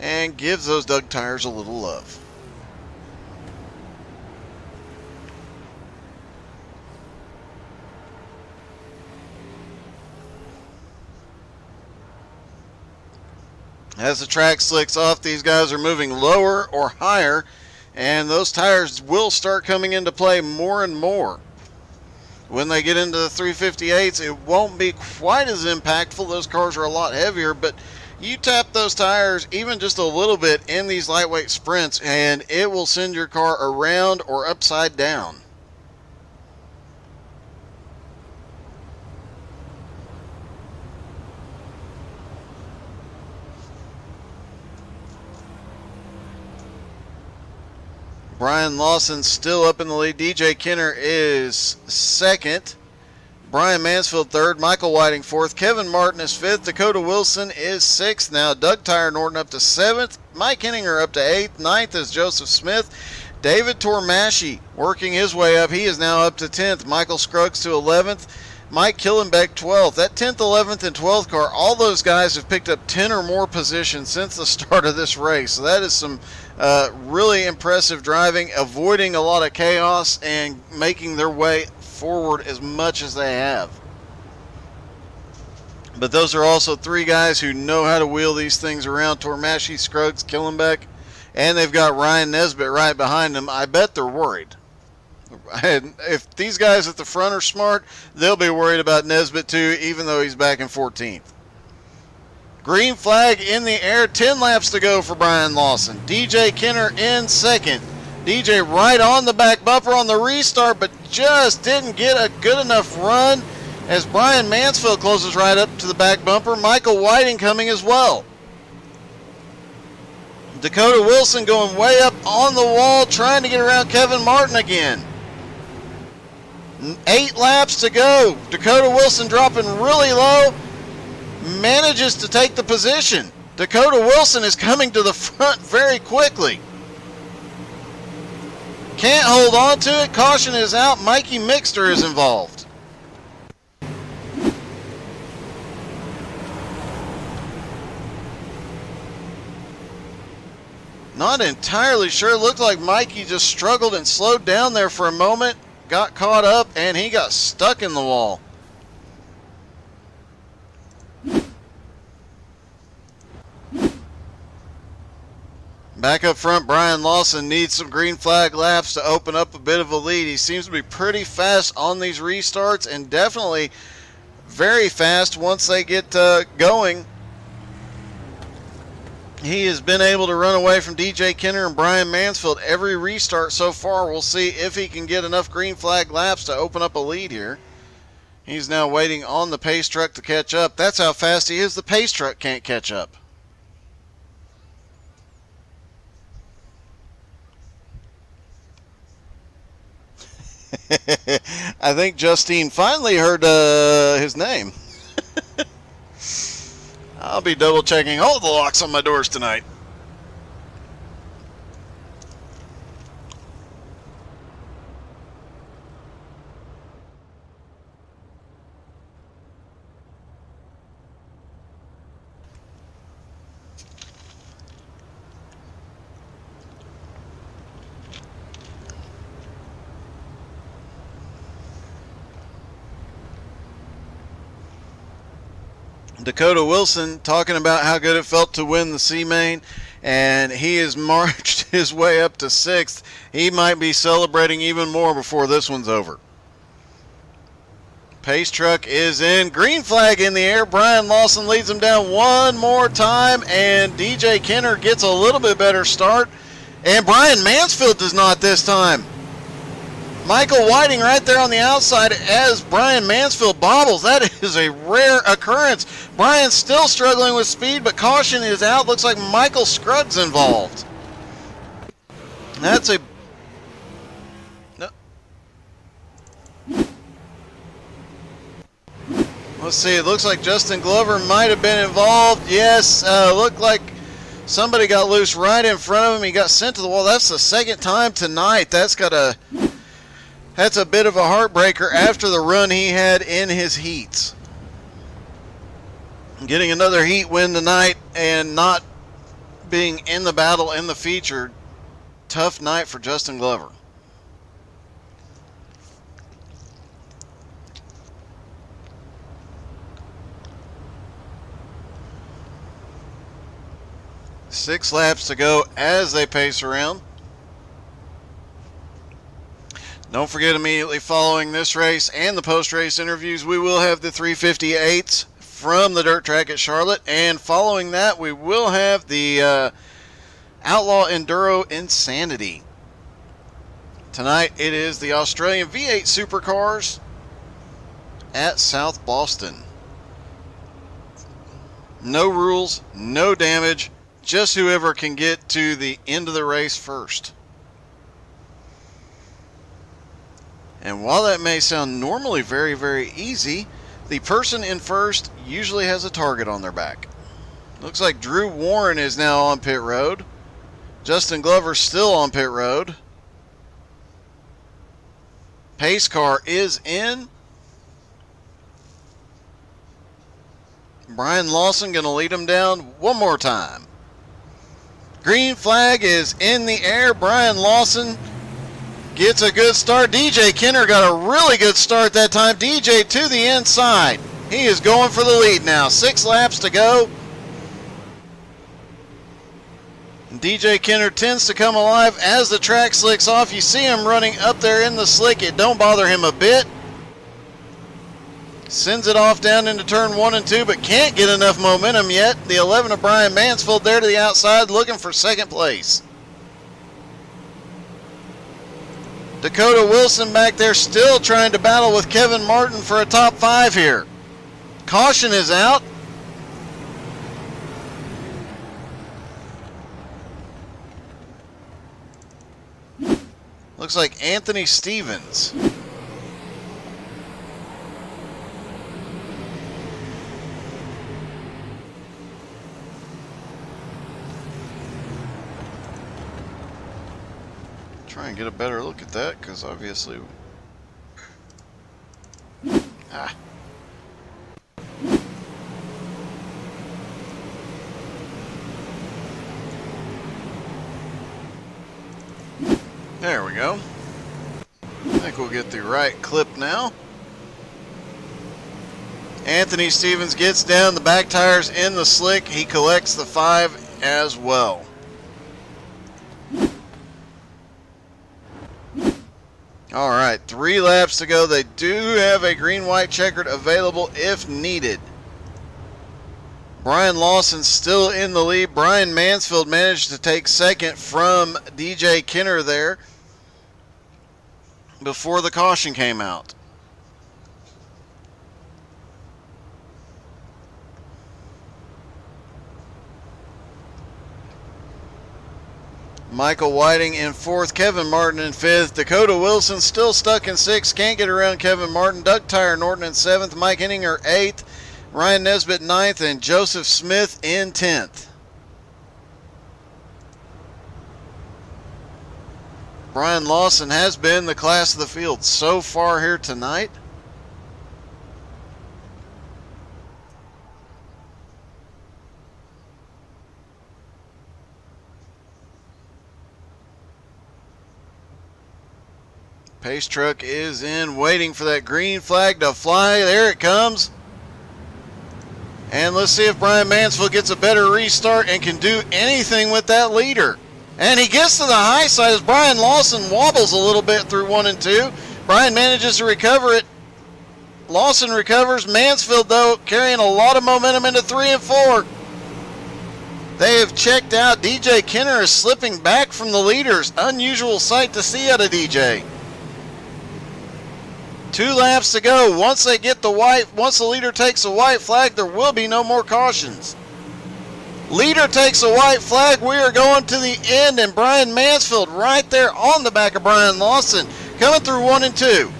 and gives those Doug tires a little love. As the track slicks off, these guys are moving lower or higher, and those tires will start coming into play more and more. When they get into the 358s, it won't be quite as impactful. Those cars are a lot heavier, but you tap those tires even just a little bit in these lightweight sprints, and it will send your car around or upside down. Brian Lawson still up in the lead. DJ Kenner is second. Brian Mansfield third. Michael Whiting fourth. Kevin Martin is fifth. Dakota Wilson is sixth. Now Doug Tyre Norton up to seventh. Mike Henninger up to eighth. Ninth is Joseph Smith. David Tormaschi working his way up. He is now up to 10th. Michael Scruggs to 11th. Mike Killenbeck 12th. That 10th, 11th, and 12th car, all those guys have picked up 10 or more positions since the start of this race. So that is some really impressive driving, avoiding a lot of chaos and making their way forward as much as they have. But those are also three guys who know how to wheel these things around: Tormaschi, Scruggs, Killenbeck, and they've got Ryan Nesbitt right behind them. I bet they're worried. If these guys at the front are smart, they'll be worried about Nesbitt too, even though he's back in 14th. Green flag in the air, 10 laps to go for Brian Lawson. DJ Kenner in second. DJ right on the back bumper on the restart, but just didn't get a good enough run as Brian Mansfield closes right up to the back bumper. Michael Whiting coming as well. Dakota Wilson going way up on the wall, trying to get around Kevin Martin again. 8 laps to go. Dakota Wilson dropping really low, manages to take the position. Dakota Wilson is coming to the front very quickly. Can't hold on to it. Caution is out. Mikey Mixter is involved. Not entirely sure. Looked like Mikey just struggled and slowed down there for a moment. Got caught up and he got stuck in the wall. Back up front, Brian Lawson needs some green flag laps to open up a bit of a lead. He seems to be pretty fast on these restarts and definitely very fast once they get going. He has been able to run away from DJ Kenner and Brian Mansfield every restart so far. We'll see if he can get enough green flag laps to open up a lead here. He's now waiting on the pace truck to catch up. That's how fast he is. The pace truck can't catch up. I think Justine finally heard his name. I'll be double checking all the locks on my doors tonight. Dakota Wilson talking about how good it felt to win the C-Main, and he has marched his way up to 6th. He might be celebrating even more before this one's over. Pace truck is in. Green flag in the air. Brian Lawson leads him down one more time, and DJ Kenner gets a little bit better start, and Brian Mansfield does not this time. Michael Whiting right there on the outside as Brian Mansfield bobbles. That is a rare occurrence. Brian's still struggling with speed, but caution is out. Looks like Michael Scruggs involved. That's a... No. Let's see. It looks like Justin Glover might have been involved. Yes, looked like somebody got loose right in front of him. He got sent to the wall. That's the second time tonight. That's a bit of a heartbreaker after the run he had in his heats. Getting another heat win tonight and not being in the battle in the feature. Tough night for Justin Glover. Six laps to go as they pace around. Don't forget, immediately following this race and the post-race interviews, we will have the 358s from the dirt track at Charlotte. And following that, we will have the Outlaw Enduro Insanity. Tonight, it is the Australian V8 Supercars at South Boston. No rules, no damage, just whoever can get to the end of the race first. And while that may sound normally very, very easy, the person in first usually has a target on their back. Looks like Drew Warren is now on pit road. Justin Glover's still on pit road. Pace car is in. Brian Lawson going to lead him down one more time. Green flag is in the air. Brian Lawson gets a good start. DJ Kenner got a really good start that time. DJ to the inside. He is going for the lead now. 6 laps to go. And DJ Kenner tends to come alive as the track slicks off. You see him running up there in the slick. It don't bother him a bit. Sends it off down into turn 1 and 2, but can't get enough momentum yet. The 11 of Brian Mansfield there to the outside looking for second place. Dakota Wilson back there still trying to battle with Kevin Martin for a top 5 here. Caution is out. Looks like Anthony Stevens. Try and get a better look at that, because obviously there we go. I think we'll get the right clip now. Anthony Stevens gets down, the back tires in the slick. He collects the 5 as well. All right, 3 laps to go. They do have a green-white checkered available if needed. Brian Lawson still in the lead. Brian Mansfield managed to take second from DJ Kenner there before the caution came out. Michael Whiting in 4th, Kevin Martin in 5th. Dakota Wilson still stuck in 6th, can't get around Kevin Martin. Doug Tyre Norton in 7th, Mike Henninger 8th, Ryan Nesbitt 9th, and Joseph Smith in 10th. Brian Lawson has been the class of the field so far here tonight. Pace truck is in, waiting for that green flag to fly. There it comes. And let's see if Brian Mansfield gets a better restart and can do anything with that leader. And he gets to the high side as Brian Lawson wobbles a little bit through 1 and 2. Brian manages to recover it. Lawson recovers. Mansfield, though, carrying a lot of momentum into 3 and 4. They have checked out. DJ Kenner is slipping back from the leaders. Unusual sight to see out of DJ. 2 laps to go. Once the leader takes a white flag, there will be no more cautions. Leader takes a white flag. We are going to the end, and Brian Mansfield right there on the back of Brian Lawson, coming through 1 and 2.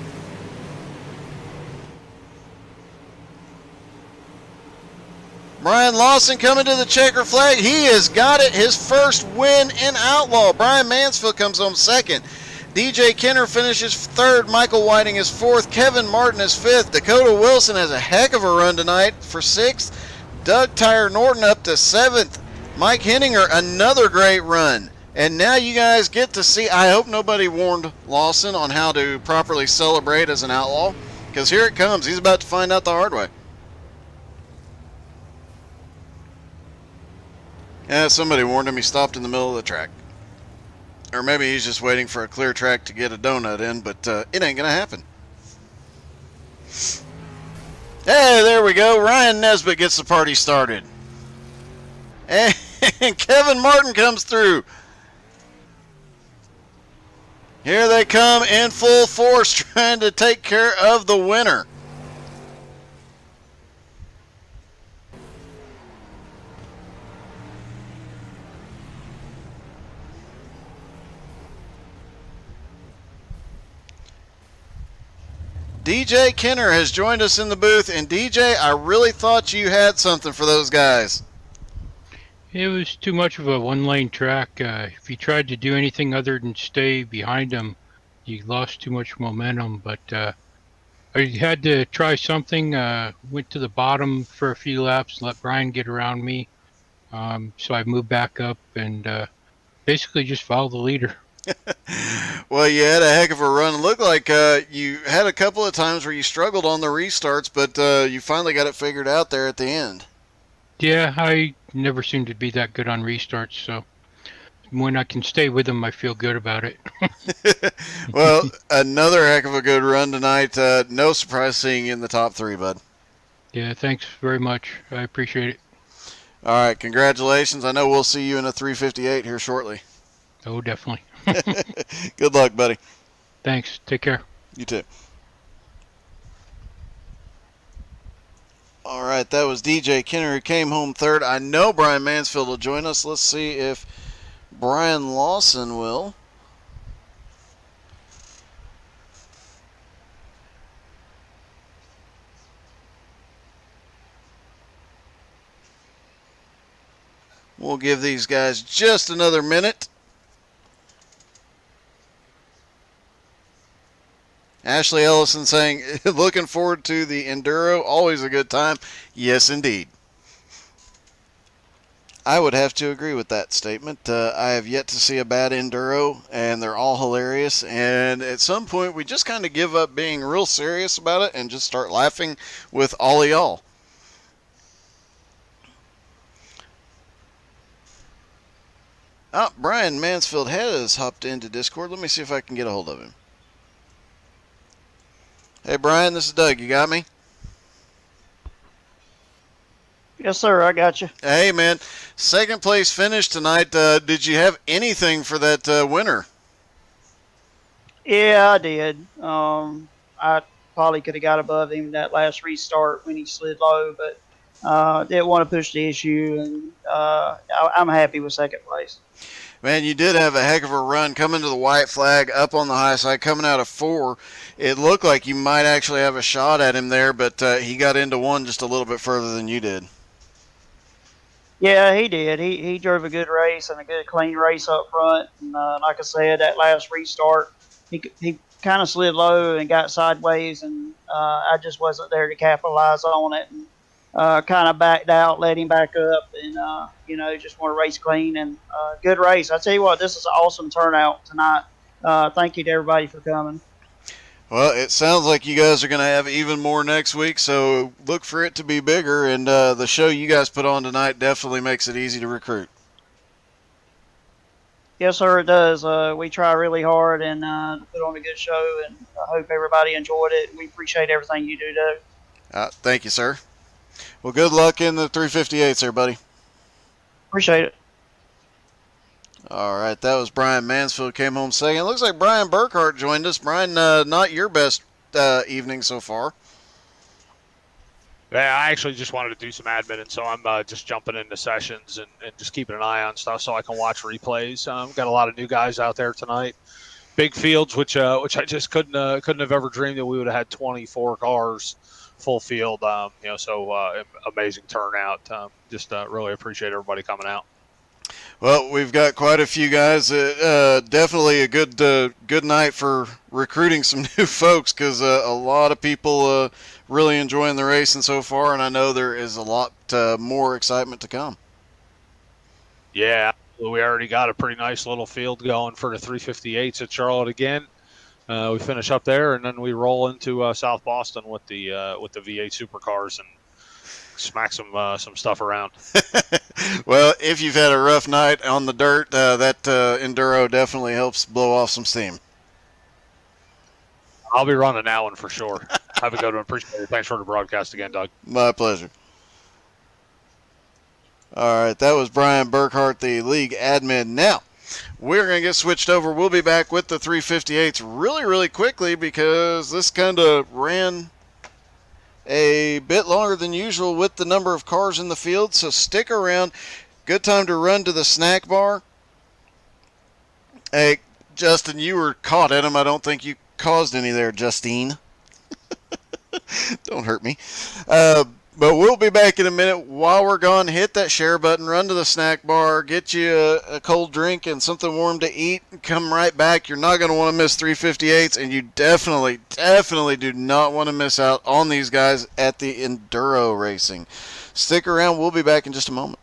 Brian Lawson coming to the checker flag. He has got it. His first win in Outlaw. Brian Mansfield comes home second. DJ Kenner finishes 3rd. Michael Whiting is 4th. Kevin Martin is 5th. Dakota Wilson has a heck of a run tonight for 6th. Doug Tyre Norton up to 7th. Mike Henninger, another great run. And now you guys get to see, I hope nobody warned Lawson on how to properly celebrate as an outlaw, because here it comes. He's about to find out the hard way. Yeah, somebody warned him. He stopped in the middle of the track. Or maybe he's just waiting for a clear track to get a donut in, but it ain't going to happen. Hey, there we go. Ryan Nesbitt gets the party started. And Kevin Martin comes through. Here they come in full force trying to take care of the winner. DJ Kenner has joined us in the booth, and DJ, I really thought you had something for those guys. It was too much of a one-lane track. If you tried to do anything other than stay behind them, you lost too much momentum. But I had to try something. Went to the bottom for a few laps, let Brian get around me. So I moved back up and basically just followed the leader. Well, you had a heck of a run. It looked like you had a couple of times where you struggled on the restarts, but you finally got it figured out there at the end. Yeah, I never seem to be that good on restarts, so when I can stay with them, I feel good about it. Well, another heck of a good run tonight. No surprise seeing you in the top three, bud. Yeah, thanks very much. I appreciate it. All right, congratulations. I know we'll see you in a 358 here shortly. Oh, definitely. Good luck, buddy. Thanks. Take care. You too. All right, that was DJ Kenner who came home third. I know Brian Mansfield will join us. Let's see if Brian Lawson will. We'll give these guys just another minute. Ashley Ellison saying, looking forward to the Enduro. Always a good time. Yes, indeed. I would have to agree with that statement. I have yet to see a bad Enduro, and they're all hilarious. And at some point, we just kind of give up being real serious about it and just start laughing with all of y'all. Oh, Brian Mansfield has hopped into Discord. Let me see if I can get a hold of him. Hey, Brian, this is Doug. You got me? Yes, sir. I got you. Hey, man. Second place finish tonight. Did you have anything for that winner? Yeah, I did. I probably could have got above him that last restart when he slid low, but didn't want to push the issue, and I'm happy with second place. Man, you did have a heck of a run coming to the white flag up on the high side, coming out of 4. It looked like you might actually have a shot at him there, but he got into 1 just a little bit further than you did. Yeah, he did. He drove a good race and a good clean race up front. And like I said, that last restart, he kind of slid low and got sideways, and I just wasn't there to capitalize on it. And kind of backed out, let him back up, and just want to race clean and good race. I tell you what, this is an awesome turnout tonight. Thank you to everybody for coming. Well, it sounds like you guys are going to have even more next week, so look for it to be bigger. And the show you guys put on tonight definitely makes it easy to recruit. Yes, sir, it does. We try really hard and put on a good show, and I hope everybody enjoyed it. We appreciate everything you do, Doug. Thank you, sir. Well, good luck in the 358s there, buddy. Appreciate it. All right, that was Brian Mansfield came home second. It looks like Brian Burkhart joined us. Brian, not your best evening so far. Yeah, I actually just wanted to do some admin, and so I'm just jumping into sessions and just keeping an eye on stuff so I can watch replays. Got a lot of new guys out there tonight. Big fields, which I just couldn't have ever dreamed that we would have had 24 cars full field. So amazing turnout. Just really appreciate everybody coming out. Well, we've got quite a few guys. Definitely a good night for recruiting some new folks because a lot of people really enjoying the racing so far, and I know there is a lot more excitement to come. Yeah, we already got a pretty nice little field going for the 358s at Charlotte again. We finish up there, and then we roll into South Boston with the V8 supercars, and smack some stuff around. Well, if you've had a rough night on the dirt, that enduro definitely helps blow off some steam. I'll be running that one for sure. Have a good one. Appreciate it. Thanks for the broadcast again, Doug. My pleasure. All right, that was Brian Burkhart, the league admin. Now, we're going to get switched over. We'll be back with the 358s really, really quickly because this kind of ran a bit longer than usual with the number of cars in the field, so stick around. Good time to run to the snack bar. Hey, Justin, you were caught at him. I don't think you caused any there, Justine. Don't hurt me. But we'll be back in a minute. While we're gone, hit that share button, run to the snack bar, get you a cold drink and something warm to eat, and come right back. You're not going to want to miss 358s, and you definitely do not want to miss out on these guys at the enduro racing. Stick around. We'll be back in just a moment.